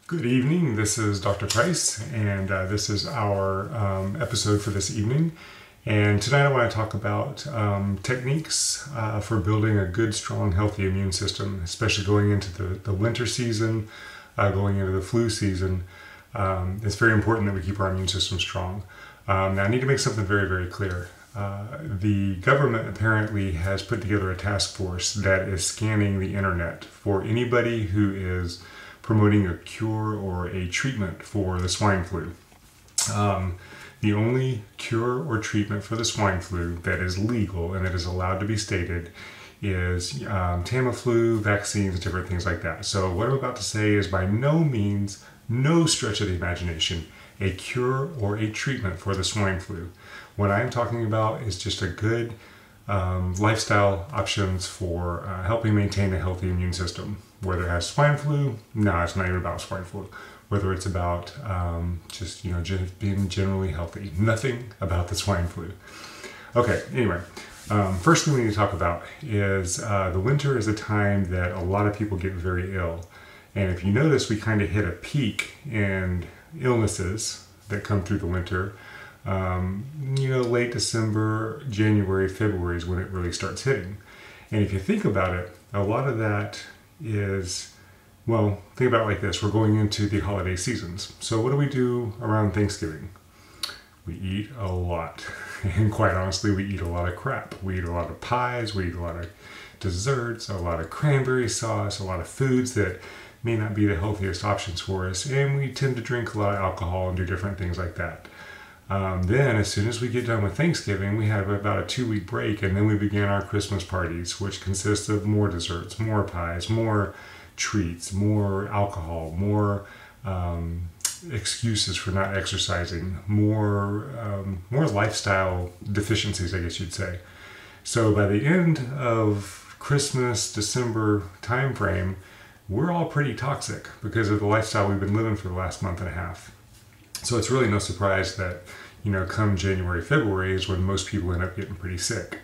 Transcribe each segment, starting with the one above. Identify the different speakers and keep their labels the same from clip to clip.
Speaker 1: Good evening. This is Dr. Price, and this is our episode for this evening. And tonight I want to talk about techniques for building a good, strong, healthy immune system, especially going into the winter season, going into the flu season. It's very important that we keep our immune system strong. Now, I need to make something very, very clear. The government apparently has put together a task force that is scanning the internet for anybody who is promoting a cure or a treatment for the swine flu. The only cure or treatment for the swine flu that is legal and that is allowed to be stated is Tamiflu, vaccines, different things like that. So what I'm about to say is by no means, no stretch of the imagination, a cure or a treatment for the swine flu. What I'm talking about is just a good lifestyle options for helping maintain a healthy immune system. Whether it has swine flu, no, it's not even about swine flu. Whether it's about just being generally healthy, nothing about the swine flu. Okay, anyway, first thing we need to talk about is the winter is a time that a lot of people get very ill. And if you notice, we kind of hit a peak in illnesses that come through the winter. Late December, January, February is when it really starts hitting. And if you think about it, a lot of that is, well, think about it like this. We're going into the holiday seasons. So what do we do around Thanksgiving? We eat a lot. And quite honestly, we eat a lot of crap. We eat a lot of pies, we eat a lot of desserts, a lot of cranberry sauce, a lot of foods that may not be the healthiest options for us. And we tend to drink a lot of alcohol and do different things like that. Then as soon as we get done with Thanksgiving, we have about a 2-week break, and then we begin our Christmas parties, which consist of more desserts, more pies, more treats, more alcohol, more excuses for not exercising, more lifestyle deficiencies, I guess you'd say. So by the end of Christmas, December time frame, we're all pretty toxic because of the lifestyle we've been living for the last month and a half. So it's really no surprise that, come January, February is when most people end up getting pretty sick.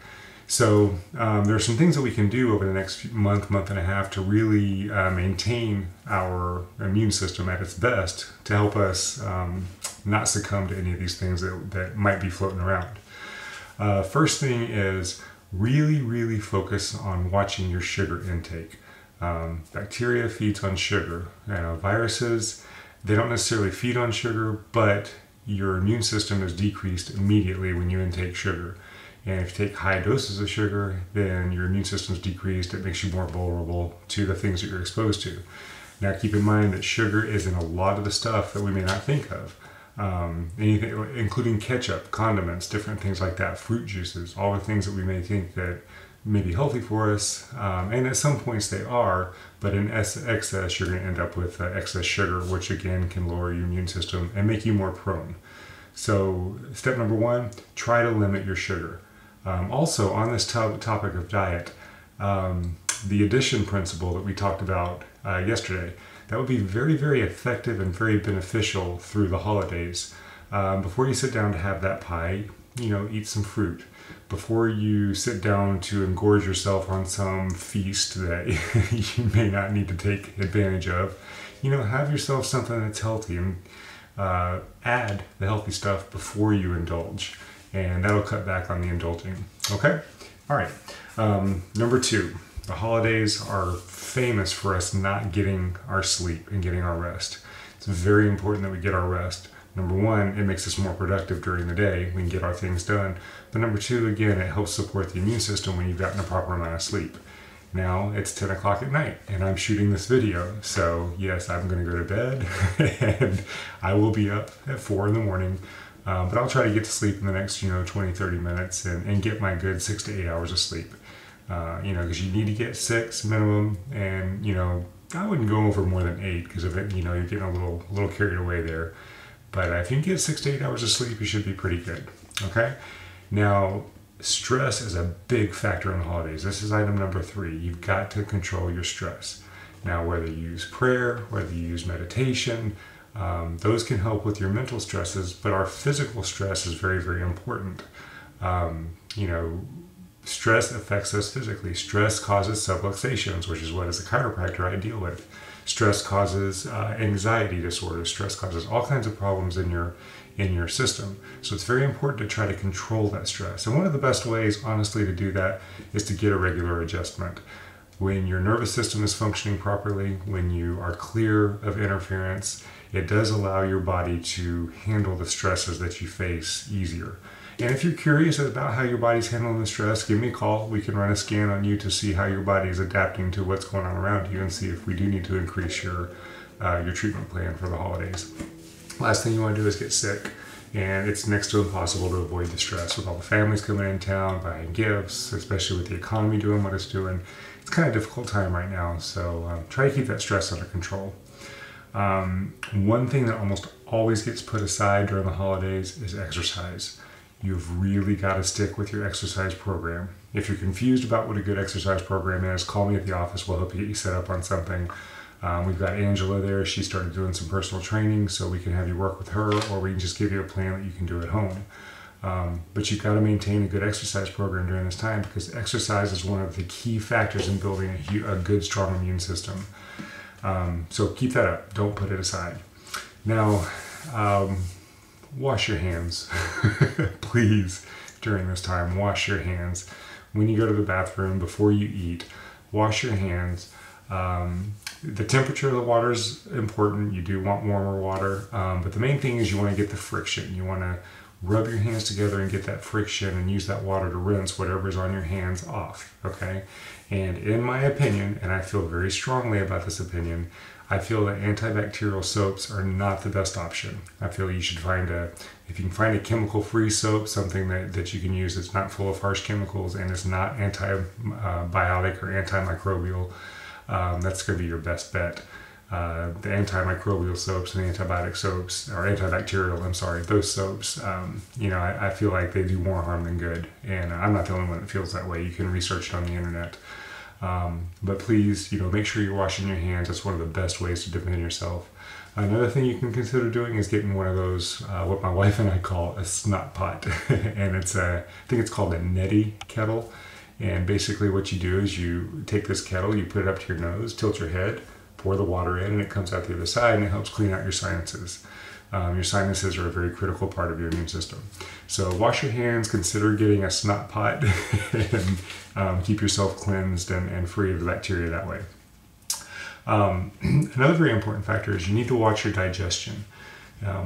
Speaker 1: So there are some things that we can do over the next month and a half to really maintain our immune system at its best to help us not succumb to any of these things that might be floating around. First thing is really, really focus on watching your sugar intake. Bacteria feeds on sugar. Viruses, they don't necessarily feed on sugar, but your immune system is decreased immediately when you intake sugar. And if you take high doses of sugar, then your immune system is decreased. It makes you more vulnerable to the things that you're exposed to. Now keep in mind that sugar is in a lot of the stuff that we may not think of. Anything, including ketchup, condiments, different things like that, fruit juices, all the things that we may think that may be healthy for us, and at some points they are, but in excess you're going to end up with excess sugar, which again can lower your immune system and make you more prone. So step number 1, try to limit your sugar. Also on this topic of diet, the addition principle that we talked about yesterday, that would be very, very effective and very beneficial through the holidays. Before you sit down to have that pie, eat some fruit. Before you sit down to engorge yourself on some feast that you may not need to take advantage of, have yourself something that's healthy and add the healthy stuff before you indulge, and that'll cut back on the indulging. Okay? All right. Number 2, the holidays are famous for us not getting our sleep and getting our rest. It's very important that we get our rest. Number 1, it makes us more productive during the day. We can get our things done. But number 2, again, it helps support the immune system when you've gotten a proper amount of sleep. Now it's 10 o'clock at night and I'm shooting this video. So yes, I'm going to go to bed and I will be up at 4 in the morning. But I'll try to get to sleep in the next, 20, 30 minutes and get my good 6 to 8 hours of sleep. Because you need to get 6 minimum, and, I wouldn't go over more than 8 because of it, you're getting a little carried away there. But if you can get 6 to 8 hours of sleep, you should be pretty good. Okay? Now, stress is a big factor in the holidays. This is item number 3. You've got to control your stress. Now, whether you use prayer, whether you use meditation, those can help with your mental stresses, but our physical stress is very, very important. Stress affects us physically. Stress causes subluxations, which is what, as a chiropractor, I deal with. Stress causes anxiety disorders. Stress causes all kinds of problems in your system. So it's very important to try to control that stress. And one of the best ways, honestly, to do that is to get a regular adjustment. When your nervous system is functioning properly, when you are clear of interference, it does allow your body to handle the stresses that you face easier. And if you're curious about how your body's handling the stress, give me a call. We can run a scan on you to see how your body is adapting to what's going on around you and see if we do need to increase your treatment plan for the holidays. Last thing you want to do is get sick. And it's next to impossible to avoid the stress with all the families coming in town, buying gifts, especially with the economy doing what it's doing. It's kind of a difficult time right now, so try to keep that stress under control. One thing that almost always gets put aside during the holidays is exercise. You've really got to stick with your exercise program. If you're confused about what a good exercise program is, call me at the office. We'll help you get you set up on something. We've got Angela there. She started doing some personal training, so we can have you work with her, or we can just give you a plan that you can do at home. But you've got to maintain a good exercise program during this time, because exercise is one of the key factors in building a good, strong immune system. So keep that up. Don't put it aside. Now, wash your hands. Please, during this time, wash your hands. When you go to the bathroom, before you eat, wash your hands. The temperature of the water is important. You do want warmer water, but the main thing is you want to get the friction. You want to rub your hands together and get that friction and use that water to rinse whatever's on your hands off, okay? And in my opinion, and I feel very strongly about this opinion, I feel that antibacterial soaps are not the best option. I feel you should if you can find a chemical-free soap, something that you can use that's not full of harsh chemicals and is not antibiotic or antimicrobial, that's going to be your best bet. The antimicrobial soaps and the antibiotic soaps, or antibacterial, I'm sorry, those soaps, I feel like they do more harm than good. And I'm not the only one that feels that way. You can research it on the internet. But please, make sure you're washing your hands. That's one of the best ways to defend yourself. Another thing you can consider doing is getting one of those, what my wife and I call a snot pot. And I think it's called a neti kettle. And basically what you do is you take this kettle, you put it up to your nose, tilt your head, pour the water in, and it comes out the other side, and it helps clean out your sinuses. Your sinuses are a very critical part of your immune system. So wash your hands, consider getting a snot pot, and keep yourself cleansed and free of the bacteria that way. Another very important factor is you need to watch your digestion,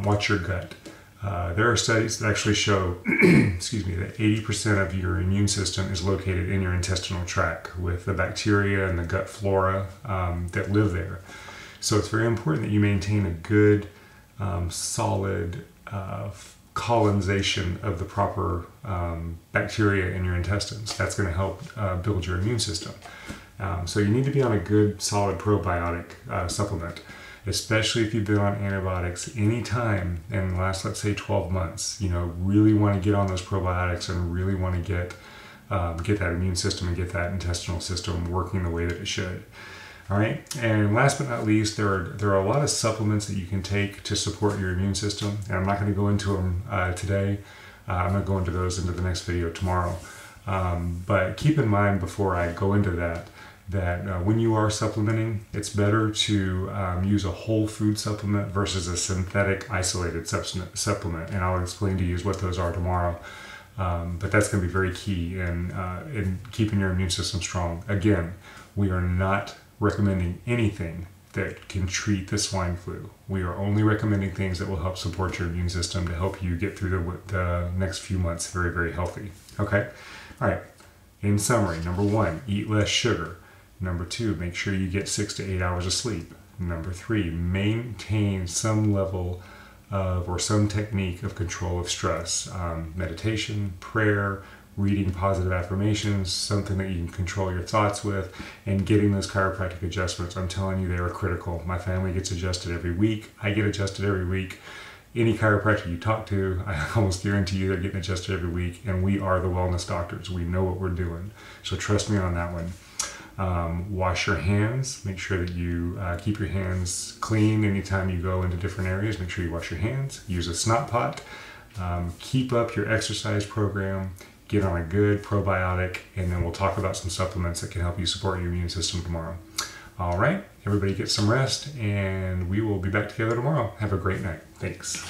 Speaker 1: watch your gut. There are studies that actually show, that 80% of your immune system is located in your intestinal tract with the bacteria and the gut flora that live there. So it's very important that you maintain a good, solid colonization of the proper bacteria in your intestines. That's going to help build your immune system. So you need to be on a good, solid probiotic supplement, especially if you've been on antibiotics any time in the last, let's say, 12 months. Really want to get on those probiotics and really want to get that immune system and get that intestinal system working the way that it should. All right, and last but not least, there are a lot of supplements that you can take to support your immune system, and I'm not going to go into them today. I'm going to go into those into the next video tomorrow. But keep in mind before I go into that when you are supplementing, it's better to use a whole food supplement versus a synthetic isolated supplement, and I'll explain to you what those are tomorrow. But that's going to be very key in keeping your immune system strong. Again, we are not recommending anything that can treat the swine flu. We are only recommending things that will help support your immune system to help you get through the next few months very, very healthy. Okay? All right. In summary, number 1, eat less sugar. Number 2, make sure you get 6 to 8 hours of sleep. Number 3, maintain some level of or some technique of control of stress. Meditation, prayer, reading positive affirmations, something that you can control your thoughts with, and getting those chiropractic adjustments. I'm telling you, they are critical. My family gets adjusted every week. I get adjusted every week. Any chiropractor you talk to, I almost guarantee you they're getting adjusted every week, and we are the wellness doctors. We know what we're doing. So trust me on that one. Wash your hands. Make sure that you keep your hands clean anytime you go into different areas. Make sure you wash your hands. Use a snot pot. Keep up your exercise program. Get on a good probiotic, and then we'll talk about some supplements that can help you support your immune system tomorrow. All right. Everybody get some rest, and we will be back together tomorrow. Have a great night. Thanks.